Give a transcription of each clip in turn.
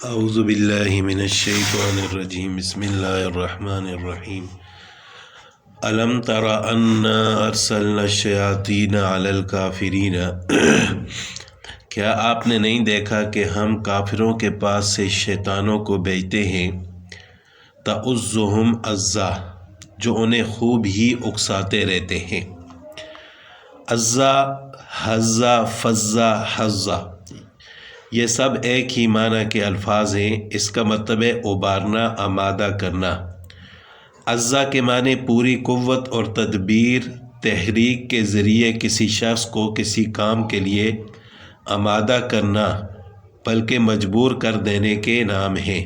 اعوذ باللہ من الشیطان الرجیم بسم اللہ الرحمن الرحیم الم تر انا ارسلنا الشیاطین علی الکافرین کیا آپ نے نہیں دیکھا کہ ہم کافروں کے پاس سے شیطانوں کو بھیجتے ہیں تعزهم عزا جو انہیں خوب ہی اکساتے رہتے ہیں عزا حزا فزا حزا یہ سب ایک ہی معنی کے الفاظ ہیں۔ اس کا مطلب ہے ابارنا، آمادہ کرنا۔ عزا کے معنی پوری قوت اور تدبیر تحریک کے ذریعے کسی شخص کو کسی کام کے لیے آمادہ کرنا بلکہ مجبور کر دینے کے نام ہے۔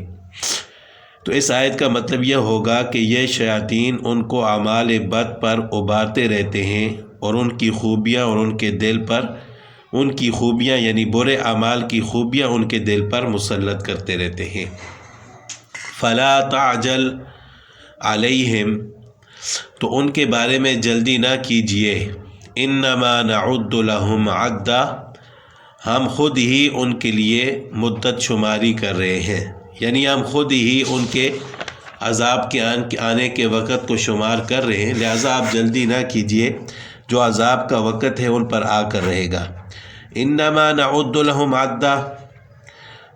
تو اس آیت کا مطلب یہ ہوگا کہ یہ شیاطین ان کو اعمال بد پر ابارتے رہتے ہیں اور ان کی خوبیاں اور ان کے دل پر ان کی خوبیاں یعنی برے اعمال کی خوبیاں ان کے دل پر مسلط کرتے رہتے ہیں۔ فلا تعجل علیہم تو ان کے بارے میں جلدی نہ کیجیے، انما نعد لہم عدا ہم خود ہی ان کے لیے مدت شماری کر رہے ہیں، یعنی ہم خود ہی ان کے عذاب کے آنے کے وقت کو شمار کر رہے ہیں، لہذا آپ جلدی نہ کیجیے، جو عذاب کا وقت ہے ان پر آ کر رہے گا۔ انما نعد لہم عدا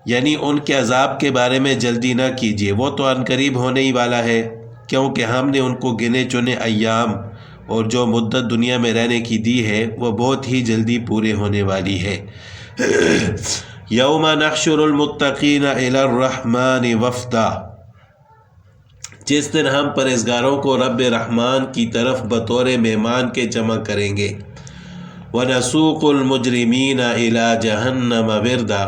یعنی ان کے عذاب کے بارے میں جلدی نہ کیجیے، وہ تو ان قریب ہونے ہی والا ہے، کیونکہ ہم نے ان کو گنے چنے ایام اور جو مدت دنیا میں رہنے کی دی ہے وہ بہت ہی جلدی پورے ہونے والی ہے۔ یوم نحشر المتقین الی الرحمن وفدا جس دن ہم پرہیزگاروں کو رب رحمان کی طرف بطور مہمان کے جمع کریں گے۔ وَنَسُوقُ الْمُجْرِمِينَ إِلَى جَهَنَّمَ وِرْدًا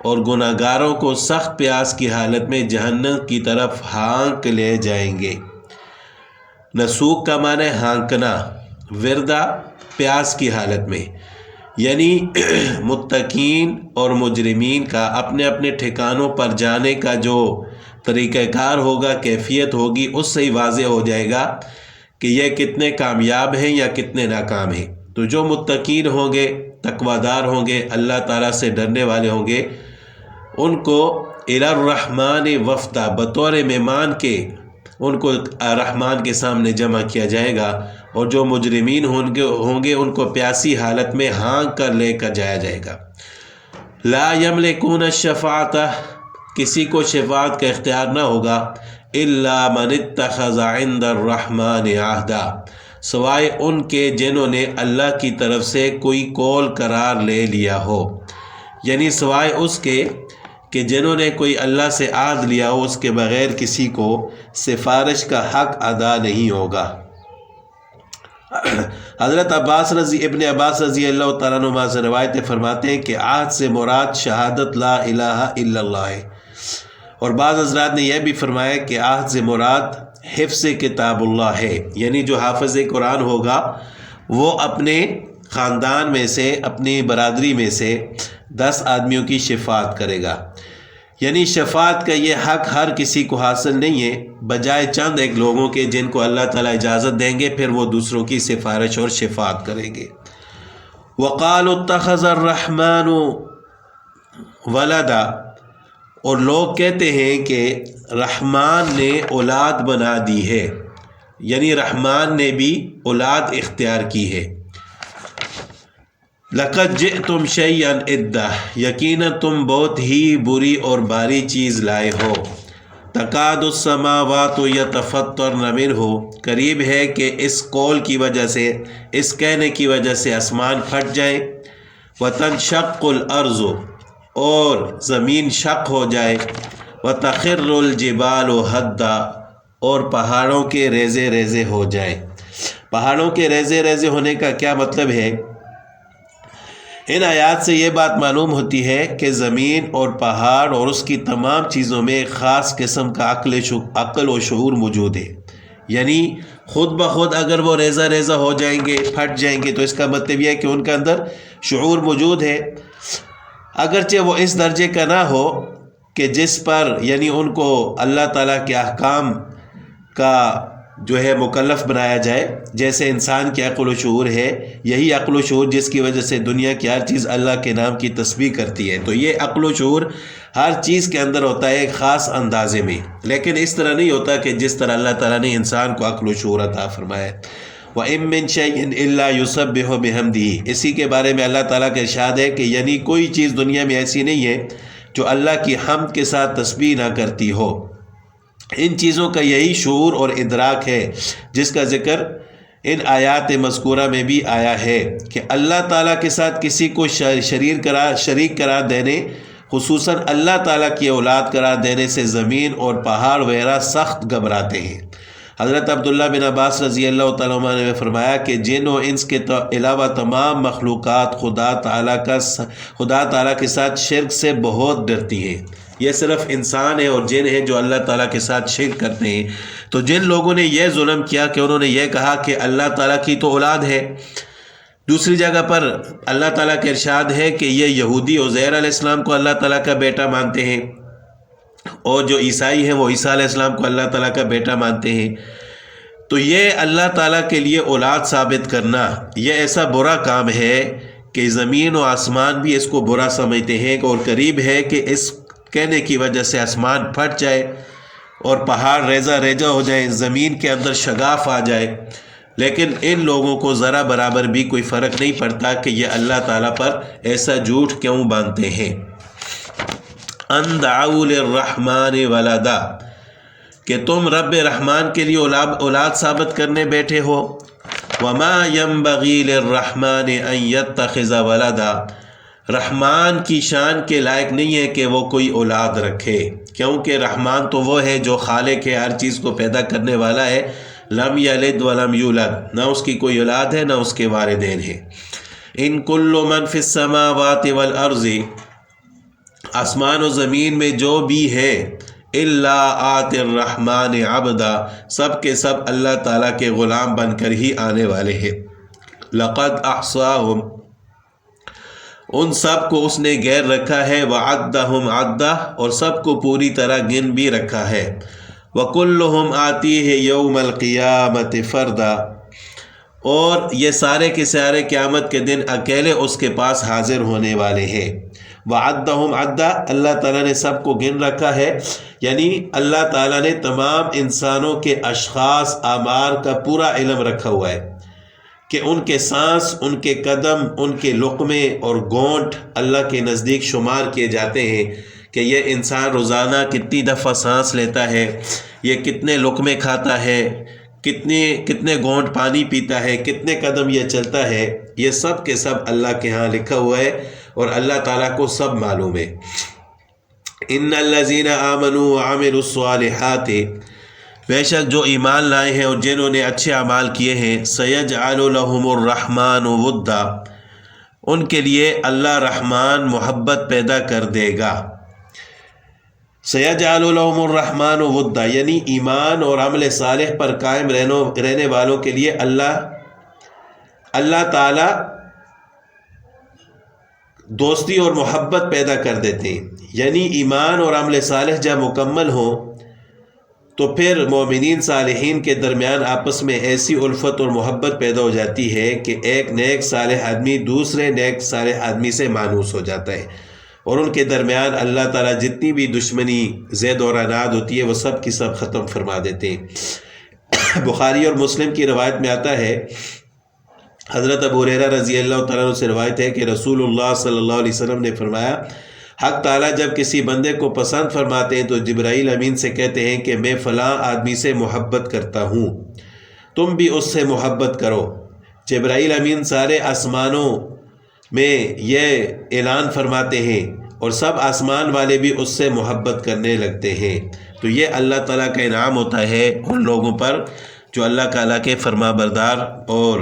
اور گناہگاروں کو سخت پیاس کی حالت میں جہنم کی طرف ہانک لے جائیں گے۔ نسوق کا معنی ہانکنا، وردا پیاس کی حالت میں، یعنی متقین اور مجرمین کا اپنے اپنے ٹھکانوں پر جانے کا جو طریقہ کار ہوگا، کیفیت ہوگی، اس سے ہی واضح ہو جائے گا کہ یہ کتنے کامیاب ہیں یا کتنے ناکام ہیں۔ تو جو متقین ہوں گے، تقوی دار ہوں گے، اللہ تعالیٰ سے ڈرنے والے ہوں گے، ان کو الی الرحمن وفدا بطور مہمان کے ان کو رحمان کے سامنے جمع کیا جائے گا، اور جو مجرمین ہوں گے ان کو پیاسی حالت میں ہانک کر لے کر جایا جائے گا۔ لا یملکون الشفاعۃ کسی کو شفاعت کا اختیار نہ ہوگا، الا من اتخذ عند الرحمن عہدا سوائے ان کے جنہوں نے اللہ کی طرف سے کوئی قول قرار لے لیا ہو، یعنی سوائے اس کے کہ جنہوں نے کوئی اللہ سے عہد لیا ہو، اس کے بغیر کسی کو سفارش کا حق ادا نہیں ہوگا۔ حضرت ابن عباس رضی اللہ تعالیٰ عنہ سے روایت فرماتے ہیں کہ عہد سے مراد شہادت لا الہ الا اللہ ہے، اور بعض حضرات نے یہ بھی فرمایا کہ عہد سے مراد حفظ کتاب اللہ ہے، یعنی جو حافظ قرآن ہوگا وہ اپنے خاندان میں سے، اپنی برادری میں سے 10 آدمیوں کی شفاعت کرے گا، یعنی شفاعت کا یہ حق ہر کسی کو حاصل نہیں ہے، بجائے چند ایک لوگوں کے جن کو اللہ تعالیٰ اجازت دیں گے، پھر وہ دوسروں کی سفارش اور شفاعت کریں گے۔ وقالوا اتخذ الرحمن ولدا اور لوگ کہتے ہیں کہ رحمان نے اولاد بنا دی ہے، یعنی رحمان نے بھی اولاد اختیار کی ہے۔ لقد جئتم شیئا ادا یقینا تم بہت ہی بری اور بھاری چیز لائے ہو۔ تکاد السماوات یتفطرن منہ قریب ہے کہ اس قول کی وجہ سے، اس کہنے کی وجہ سے آسمان پھٹ جائیں، وتنشق الارض اور زمین شق ہو جائے، وتخر الجبال ہدا اور پہاڑوں کے ریزے ریزے ہو جائیں۔ پہاڑوں کے ریزے ریزے ہونے کا کیا مطلب ہے؟ ان آیات سے یہ بات معلوم ہوتی ہے کہ زمین اور پہاڑ اور اس کی تمام چیزوں میں ایک خاص قسم کا عقل و شعور موجود ہے، یعنی خود بخود اگر وہ ریزہ ریزہ ہو جائیں گے، پھٹ جائیں گے، تو اس کا مطلب یہ ہے کہ ان کے اندر شعور موجود ہے، اگرچہ وہ اس درجے کا نہ ہو کہ جس پر یعنی ان کو اللہ تعالیٰ کے احکام کا جو ہے مکلف بنایا جائے. جیسے انسان کی عقل و شعور ہے، یہی عقل و شعور جس کی وجہ سے دنیا کی ہر چیز اللہ کے نام کی تسبیح کرتی ہے. تو یہ عقل و شعور ہر چیز کے اندر ہوتا ہے ایک خاص اندازے میں، لیکن اس طرح نہیں ہوتا کہ جس طرح اللہ تعالیٰ نے انسان کو عقل و شعور عطا فرمایا. وَإِن مِّن شَيْءٍ إِلَّا يُسَبِّحُ بِحَمْدِهِ. اسی کے بارے میں اللہ تعالیٰ کا ارشاد ہے کہ یعنی کوئی چیز دنیا میں ایسی نہیں ہے جو اللہ کی حمد کے ساتھ تسبیح نہ کرتی ہو. ان چیزوں کا یہی شعور اور ادراک ہے جس کا ذکر ان آیات مذکورہ میں بھی آیا ہے کہ اللہ تعالیٰ کے ساتھ کسی کو شریک قرار دینے، خصوصاً اللہ تعالیٰ کی اولاد قرار دینے سے زمین اور پہاڑ وغیرہ سخت گھبراتے ہیں. حضرت عبداللہ بن عباس رضی اللہ تعالیٰ عنہ نے فرمایا کہ جن و انس کے علاوہ تمام مخلوقات خدا تعالیٰ کے ساتھ شرک سے بہت ڈرتی ہیں. یہ صرف انسان ہے اور جن ہیں جو اللہ تعالیٰ کے ساتھ شرک کرتے ہیں. تو جن لوگوں نے یہ ظلم کیا کہ انہوں نے یہ کہا کہ اللہ تعالیٰ کی تو اولاد ہے. دوسری جگہ پر اللہ تعالیٰ کا ارشاد ہے کہ یہ یہودی عزیر علیہ السلام کو اللہ تعالیٰ کا بیٹا مانتے ہیں، اور جو عیسائی ہیں وہ عیسیٰ علیہ السلام کو اللہ تعالیٰ کا بیٹا مانتے ہیں. تو یہ اللہ تعالیٰ کے لیے اولاد ثابت کرنا یہ ایسا برا کام ہے کہ زمین و آسمان بھی اس کو برا سمجھتے ہیں، اور قریب ہے کہ اس کہنے کی وجہ سے آسمان پھٹ جائے اور پہاڑ ریزہ ریزہ ہو جائے، زمین کے اندر شگاف آ جائے. لیکن ان لوگوں کو ذرا برابر بھی کوئی فرق نہیں پڑتا کہ یہ اللہ تعالیٰ پر ایسا جھوٹ کیوں باندھتے ہیں. ان دعوا للرحمن ولدا، کہ تم رب رحمان کے لیے اولاد ثابت کرنے بیٹھے ہو. وما ينبغي للرحمن ان يتخذ ولدا، رحمان کی شان کے لائق نہیں ہے کہ وہ کوئی اولاد رکھے، کیونکہ رحمان تو وہ ہے جو خالق ہے، ہر چیز کو پیدا کرنے والا ہے. لم یلد ولم یولد، نہ اس کی کوئی اولاد ہے نہ اس کے والدین ہیں. ان کل من فی السماوات والارض، آسمان و زمین میں جو بھی ہے، الا آت الرحمن عبدا، سب کے سب اللہ تعالیٰ کے غلام بن کر ہی آنے والے ہیں. لقد احصاہم، ان سب کو اس نے گیر رکھا ہے. وعدہم عدا، اور سب کو پوری طرح گن بھی رکھا ہے. وکلہم آتیہ یوم القیامت فردا، اور یہ سارے کے سارے قیامت کے دن اکیلے اس کے پاس حاضر ہونے والے ہیں. وعدہم عدا، اللہ تعالیٰ نے سب کو گن رکھا ہے، یعنی اللہ تعالیٰ نے تمام انسانوں کے اشخاص اعمال کا پورا علم رکھا ہوا ہے کہ ان کے سانس، ان کے قدم، ان کے لقمے اور گونٹ اللہ کے نزدیک شمار کیے جاتے ہیں کہ یہ انسان روزانہ کتنی دفعہ سانس لیتا ہے، یہ کتنے لقمے کھاتا ہے، کتنے گونٹ پانی پیتا ہے، کتنے قدم یہ چلتا ہے. یہ سب کے سب اللہ کے ہاں لکھا ہوا ہے اور اللہ تعالیٰ کو سب معلوم ہے. ان الذین آمنوا وعملوا الصالحات، بے شک جو ایمان لائے ہیں اور جنہوں نے اچھے اعمال کیے ہیں، سیجعل لهم الرحمن ودا، ان کے لیے اللہ رحمان محبت پیدا کر دے گا. سیجعل لهم الرحمن ودا، یعنی ایمان اور عمل صالح پر قائم رہنے والوں کے لیے اللہ تعالی دوستی اور محبت پیدا کر دیتے ہیں. یعنی ایمان اور عمل صالح جب مکمل ہوں تو پھر مومنین صالحین کے درمیان آپس میں ایسی الفت اور محبت پیدا ہو جاتی ہے کہ ایک نیک صالح آدمی دوسرے نیک صالح آدمی سے مانوس ہو جاتا ہے، اور ان کے درمیان اللہ تعالیٰ جتنی بھی دشمنی، زید اور عناد ہوتی ہے وہ سب کی سب ختم فرما دیتے ہیں. بخاری اور مسلم کی روایت میں آتا ہے، حضرت ابو ہریرہ رضی اللہ تعالیٰ عنہ سے روایت ہے کہ رسول اللہ صلی اللہ علیہ وسلم نے فرمایا، حق تعالیٰ جب کسی بندے کو پسند فرماتے ہیں تو جبرائیل امین سے کہتے ہیں کہ میں فلاں آدمی سے محبت کرتا ہوں، تم بھی اس سے محبت کرو. جبرائیل امین سارے آسمانوں میں یہ اعلان فرماتے ہیں اور سب آسمان والے بھی اس سے محبت کرنے لگتے ہیں. تو یہ اللہ تعالیٰ کا انعام ہوتا ہے ان لوگوں پر جو اللہ تعالیٰ کے فرما بردار اور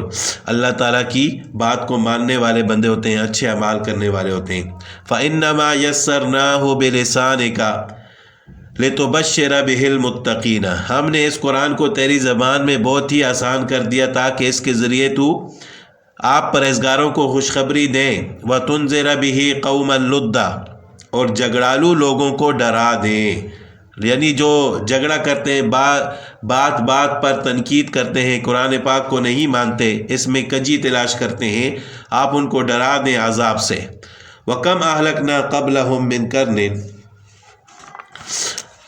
اللہ تعالیٰ کی بات کو ماننے والے بندے ہوتے ہیں، اچھے اعمال کرنے والے ہوتے ہیں. فَإِنَّمَا يَسَّرْنَاهُ بِلِسَانِكَ لِتُبَشِّرَ بِهِ الْمُتَّقِينَ، ہم نے اس قرآن کو تیری زبان میں بہت ہی آسان کر دیا تاکہ اس کے ذریعے تو آپ پرہیزگاروں کو خوشخبری دیں. وَتُنذِرَ بِهِ قَوْمًا لُدًّا، اور جھگڑالو لوگوں کو ڈرا دیں. یعنی جو جھگڑا کرتے ہیں، بات بات پر تنقید کرتے ہیں، قرآن پاک کو نہیں مانتے، اس میں کجی تلاش کرتے ہیں، آپ ان کو ڈرا دیں عذاب سے۔ وَكَمْ أَهْلَكْنَا قَبْلَهُمْ مِنْ قَرْنٍ،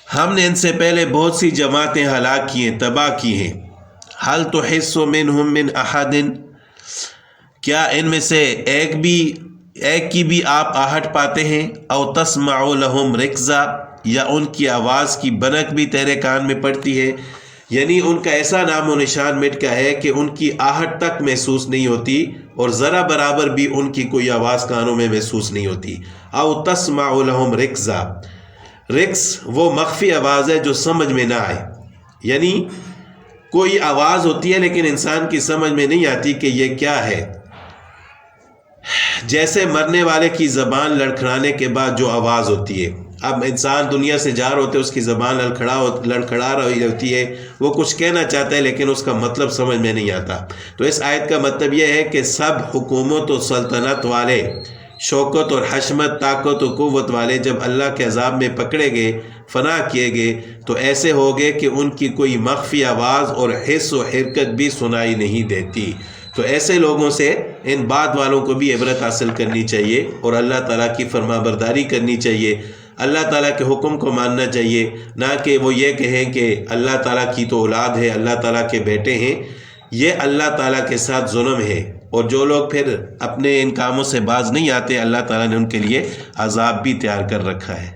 ہم نے ان سے پہلے بہت سی جماعتیں ہلاک کی ہیں، تباہ کی ہیں۔ هَلْ تُحِسُّ مِنْهُمْ مِنْ أَحَدٍ، کیا ان میں سے ایک کی بھی آپ آہٹ پاتے ہیں؟ او تسمع لهم رکزا، یا ان کی آواز کی بنک بھی تیرے کان میں پڑتی ہے؟ یعنی ان کا ایسا نام و نشان مٹ کا ہے کہ ان کی آہٹ تک محسوس نہیں ہوتی، اور ذرا برابر بھی ان کی کوئی آواز کانوں میں محسوس نہیں ہوتی۔ او تسمع لهم رکزا، رکس وہ مخفی آواز ہے جو سمجھ میں نہ آئے، یعنی کوئی آواز ہوتی ہے لیکن انسان کی سمجھ میں نہیں آتی کہ یہ کیا ہے، جیسے مرنے والے کی زبان لڑکھڑانے کے بعد جو آواز ہوتی ہے۔ اب انسان دنیا سے جا رہے ہوتے، اس کی زبان لڑکھڑا رہی ہوتی ہے، وہ کچھ کہنا چاہتا ہے لیکن اس کا مطلب سمجھ میں نہیں آتا۔ تو اس آیت کا مطلب یہ ہے کہ سب حکومت و سلطنت والے، شوکت اور حشمت، طاقت و قوت والے جب اللہ کے عذاب میں پکڑے گئے، فنا کیے گئے، تو ایسے ہو گئے کہ ان کی کوئی مخفی آواز اور حس و حرکت بھی سنائی نہیں دیتی۔ تو ایسے لوگوں سے، ان بعد والوں کو بھی عبرت حاصل کرنی چاہیے، اور اللہ تعالیٰ کی فرما برداری کرنی چاہیے، اللہ تعالیٰ کے حکم کو ماننا چاہیے، نہ کہ وہ یہ کہیں کہ اللہ تعالیٰ کی تو اولاد ہے، اللہ تعالیٰ کے بیٹے ہیں۔ یہ اللہ تعالیٰ کے ساتھ ظلم ہے، اور جو لوگ پھر اپنے ان کاموں سے باز نہیں آتے، اللہ تعالیٰ نے ان کے لیے عذاب بھی تیار کر رکھا ہے۔